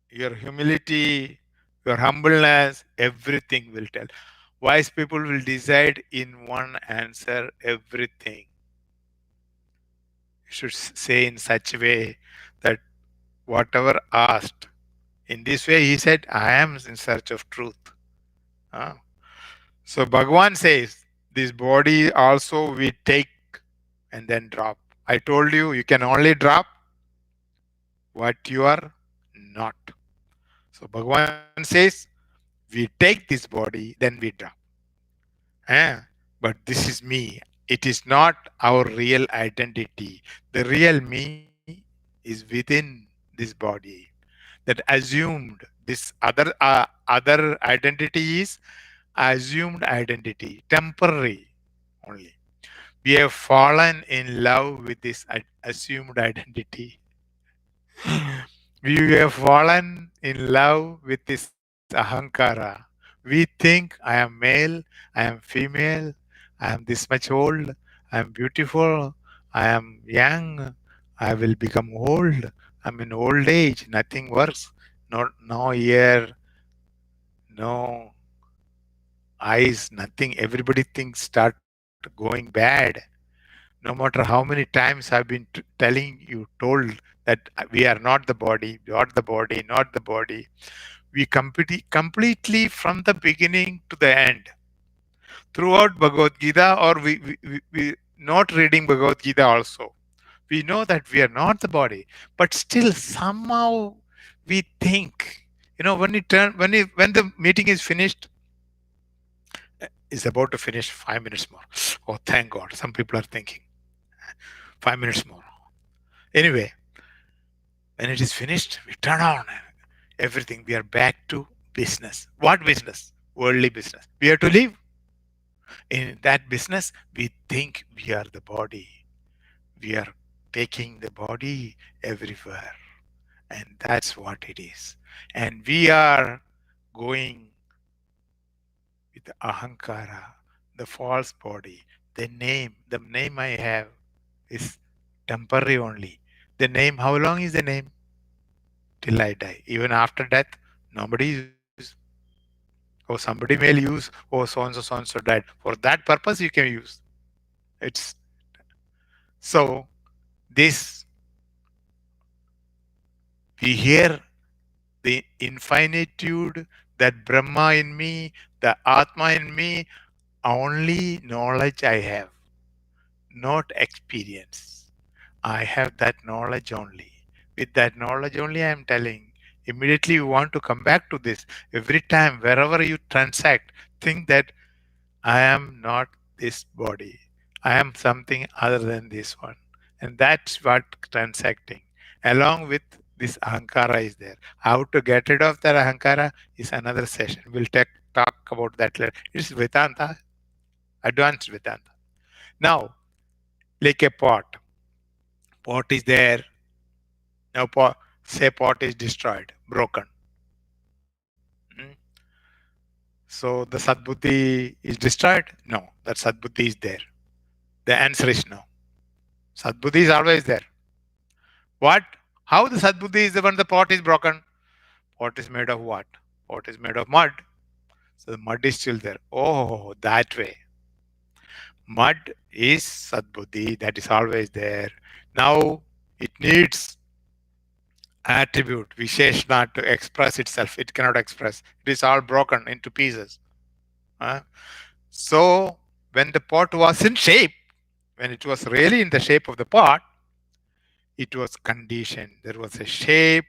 your humility, your humbleness, everything will tell. Wise people will decide in one answer everything. You should say in such a way that whatever asked, in this way he said, I am in search of truth. Ah. So Bhagwan says, this body also we take and then drop. I told you, you can only drop what you are not. So Bhagwan says, we take this body, then we drop. But this is me. It is not our real identity. The real me is within this body. That assumed this other identity is assumed identity, temporary only. We have fallen in love with this assumed identity. We have fallen in love with this ahankara. We think I am male, I am female, I am this much old, I am beautiful, I am young, I will become old, I'm in old age, nothing works. No ear, no eyes, nothing. Everybody thinks start going bad. No matter how many times I've been telling you, told that we are not the body, not the body, not the body. We completely from the beginning to the end throughout Bhagavad Gita, or we not reading Bhagavad Gita also. We know that we are not the body, but still somehow we think. When the meeting is finished, is about to finish 5 minutes more. Oh, thank God! Some people are thinking 5 minutes more. Anyway, when it is finished, we turn on everything. We are back to business. What business? Worldly business. We have to live. In that business, we think we are the body. We are taking the body everywhere. And that's what it is. And we are going with the ahankara, the false body. The name I have is temporary only. The name, how long is the name? Till I die. Even after death, nobody use. Or somebody may use, oh, so and so died. For that purpose, you can use. It's so this we hear the infinitude, that Brahma in me, the Atma in me, only knowledge I have, not experience. I have that knowledge only. With that knowledge only, I am telling. Immediately, you want to come back to this. Every time, wherever you transact, think that I am not this body. I am something other than this one. And that's what transacting. Along with this ahankara is there. How to get rid of that ahankara is another session. We'll talk about that later. It's Vedanta, advanced Vedanta. Now, like a pot. Pot is there. Now, say pot is destroyed, broken. Hmm? So the Sadbuddhi is destroyed? No, that Sadbuddhi is there. The answer is no. Sadbuddhi is always there. What? How the Sadbuddhi is when the pot is broken? Pot is made of what? Pot is made of mud. So the mud is still there. Oh, that way. Mud is Sadbuddhi, that is always there. Now it needs attribute, Visheshna, to express itself. It cannot express. It is all broken into pieces. Huh? So when the pot was in shape, when it was really in the shape of the pot, it was conditioned. There was a shape,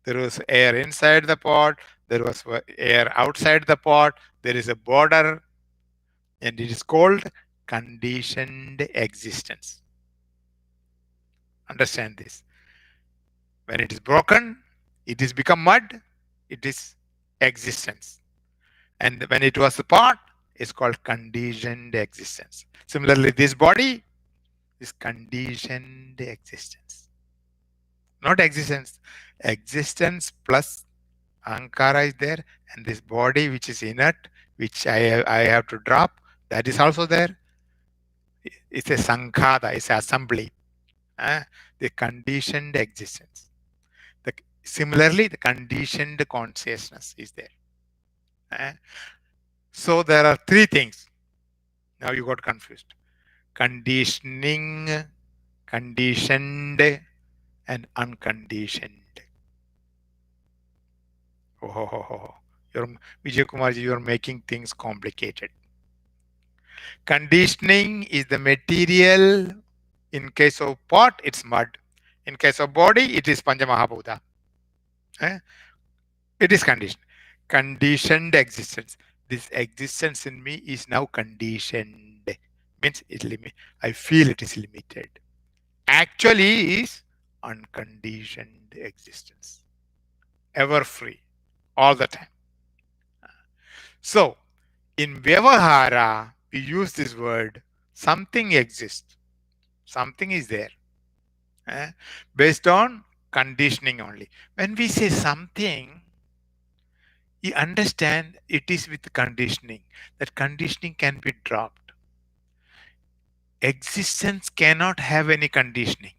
there was air inside the pot, there was air outside the pot, there is a border, and it is called conditioned existence. Understand this. When it is broken, it is become mud, it is existence. And when it was a pot, it's called conditioned existence. Similarly, this body is conditioned existence. Not existence. Existence plus ankara is there, and this body which is inert, which I have to drop, that is also there. It's a sankhada, it's an assembly. uh, the conditioned existence. The, Similarly, the conditioned consciousness is there. uh. So there are three things. Now you got confused. Conditioning, conditioned, and unconditioned. Oh, ho, ho, ho. You're, Vijay Kumarji, you're making things complicated. Conditioning is the material. In case of pot, it's mud. In case of body, it is Panchamahabhuta. Eh? It is conditioned. Conditioned existence. This existence in me is now conditioned. Means it limit. I feel it is limited. Actually, is unconditioned existence. Ever free, all the time. So, in Vyavahara, we use this word. Something exists. Something is there. eh, Based on conditioning only. When we say something, you understand it is with conditioning. That conditioning can be dropped. Existence cannot have any conditioning.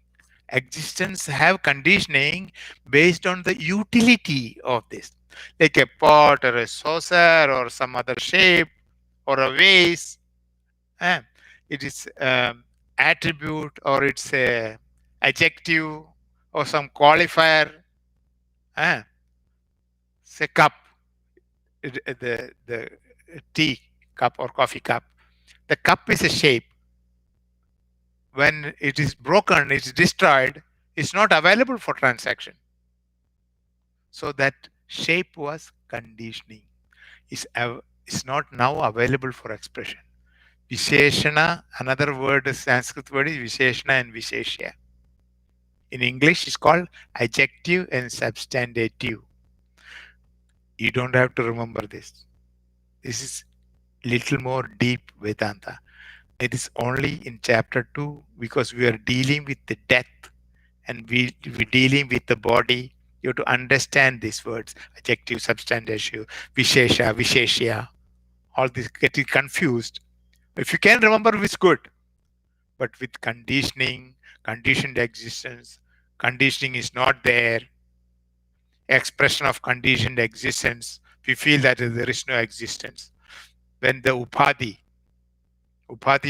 Existence have conditioning based on the utility of this, like a pot or a saucer or some other shape or a vase. eh, it is attribute or it's a adjective or some qualifier. eh, Say cup, the tea cup or coffee cup. The cup is a shape. When it is broken, it's destroyed, it's not available for transaction. So that shape was conditioning. Is not now available for expression. Visheshana, another word, Sanskrit word is Visheshana and Visheshya. In English, it's called adjective and substantive. You don't have to remember this. This is little more deep Vedanta. It is only in chapter 2 because we are dealing with the death and we're dealing with the body. You have to understand these words adjective, substantive, Vishesha, Visheshya. All this getting confused. If you can remember, it's good. But with conditioning, conditioned existence, conditioning is not there. Expression of conditioned existence, we feel that there is no existence. When the upadhi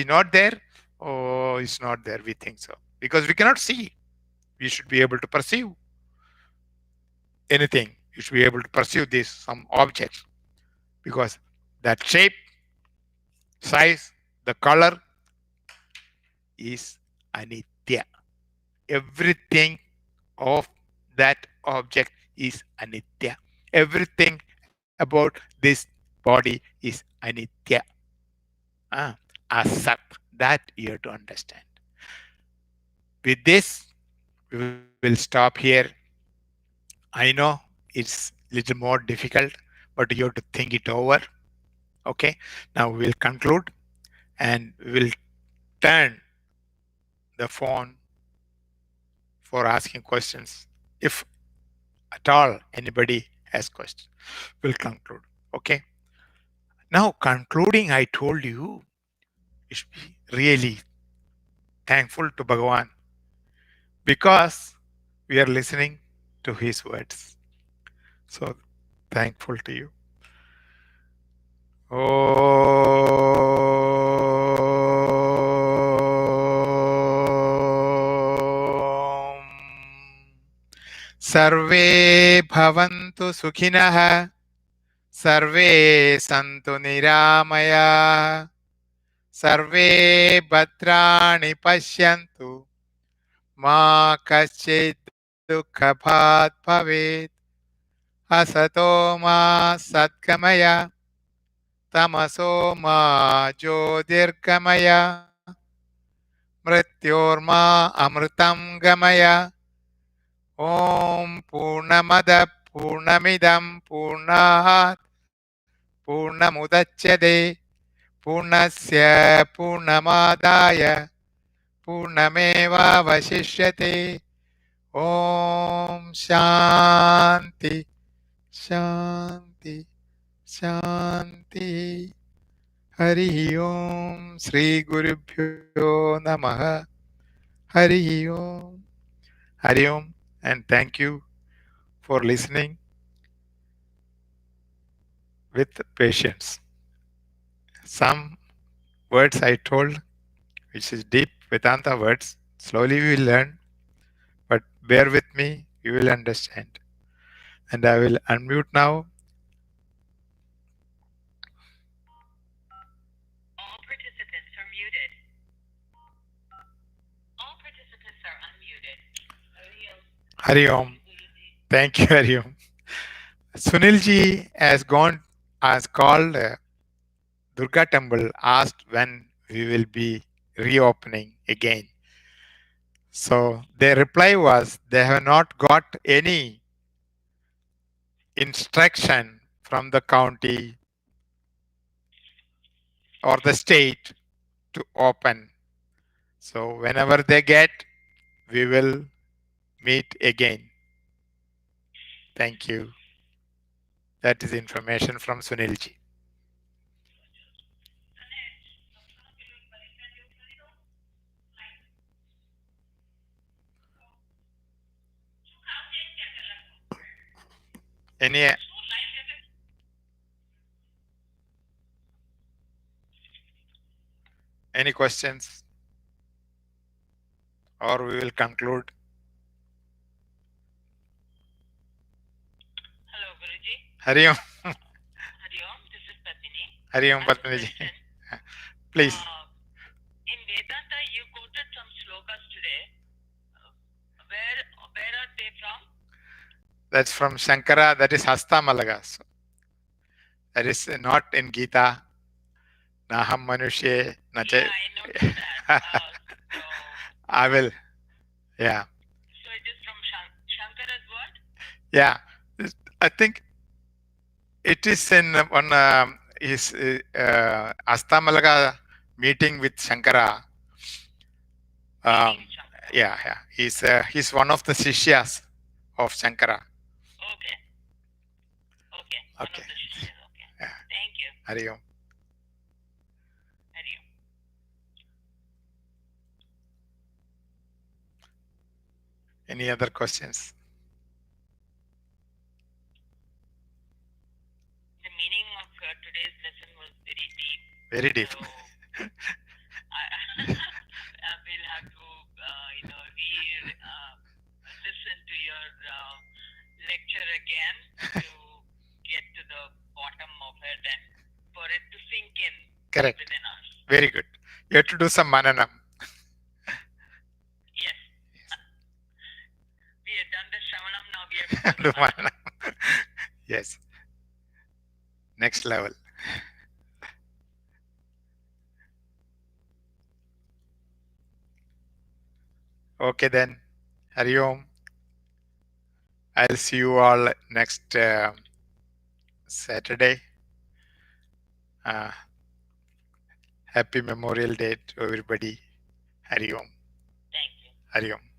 not there, oh, it's not there, we think so. Because we cannot see. We should be able to perceive anything. You should be able to perceive this, some objects. Because that shape, size, the color is anitya. Everything of that object is anitya. Everything about this body is anitya. Ah, asat. That you have to understand. With this, we will stop here. I know it's little more difficult, but you have to think it over. Okay. Now we will conclude and we will turn the phone for asking questions. If at all anybody has questions, we'll conclude. Okay. Now, concluding, I told you, you should be really thankful to Bhagavan because we are listening to his words. So thankful to you. Om. सर्वे भवन्तु सुखिनः सर्वे सन्तु निरामया सर्वे भद्राणि पश्यन्तु मा कश्चित् दुःखभाग् भवेत् असतो मा सद्गमय तमसो मा ज्योतिर्गमय मृत्योर्मा अमृतं गमय ॐ पूर्णमदः पूर्णमिदं पूर्णात् पूर्णमुदच्यते पूर्णस्य पूर्णमादाय पूर्णमेवावशिष्यते ॐ शान्ति शान्ति शान्ति हरिः ॐ श्रीगुरुभ्यो नमः हरिः ॐ हरि ओम and thank you for listening with patience. Some words I told, which is deep Vedanta words, slowly we will learn, but bear with me, you will understand. And I will unmute now. All participants are muted. All participants are unmuted. Hari Om. Thank you, Hari Om. Sunilji has called Durga temple, asked when we will be reopening again. So their reply was they have not got any instruction from the county or the state to open. So whenever they get, we will meet again. Thank you. That is information from Sunilji. Any questions? Or we will conclude. Hello, Guruji. Hari Om. Hari Om, this is Padmini. Hari Om, I have a Padmini ji. question. Please. In Vedanta, you quoted some slokas today. Where are they from? That's from Shankara. That is Hastamalaga. So that is not in Gita. Naham Manushe. Yeah, I noticed that. I will. Yeah. So it is from Shankara's word? Yeah. I think it is in one his Astamalaga meeting with Shankara. Yeah. He's one of the Sishyas of Shankara. Okay. One of the Sishyas. Okay. Yeah. Thank you. Hari Om. Hari Om. Any other questions? The meaning of today's lesson was very deep. Very deep. So I will have to, listen to your lecture again to get to the bottom of it and for it to sink in. Correct. Within us. Very good. You have to do some mananam. Yes. We have done the Shravanam, now we have to Do mananam. Yes. Next level. Okay then. Hari Om. I'll see you all next Saturday. Happy Memorial Day to everybody. Hari Om. Thank you. Hari Om.